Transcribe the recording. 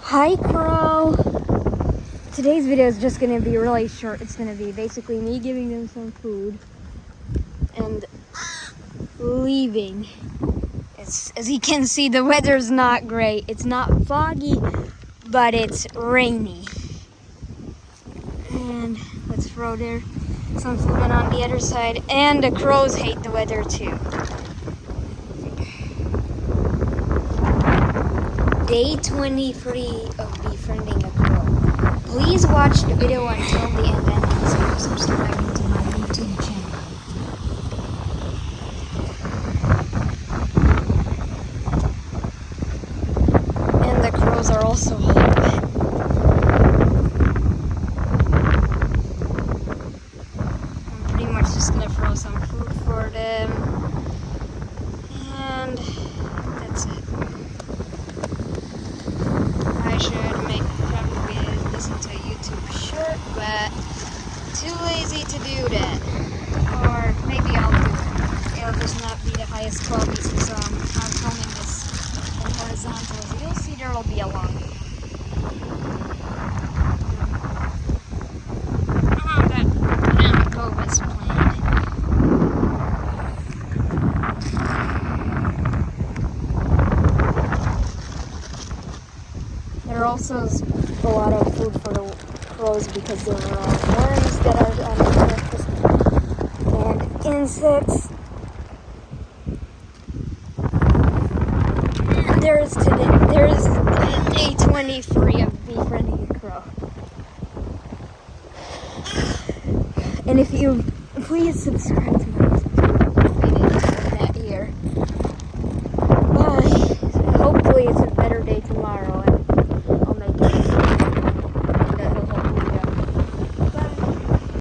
Hi, Crow. Today's video is just going to be really short. It's going to be basically me giving them some food and leaving. As you can see, the weather's not great. It's not foggy, but it's rainy. And let's throw there some food in on the other side. And the crows hate the weather too. Day 23 of befriending a crow. Please watch the video until the end and consider subscribing to my YouTube channel. And the crows are also hot. I'm pretty much just gonna throw some food for them. And that's it. I should probably listen to a YouTube short, but too lazy to do that. Or maybe I'll do it. It'll just not be the highest quality since I'm filming this in horizontal. So you'll see there will be a long video. That go as planned. There also is a lot of food for the crows because there are worms that are on the surface and insects. There's day 23 of befriending a crow. And if you please subscribe to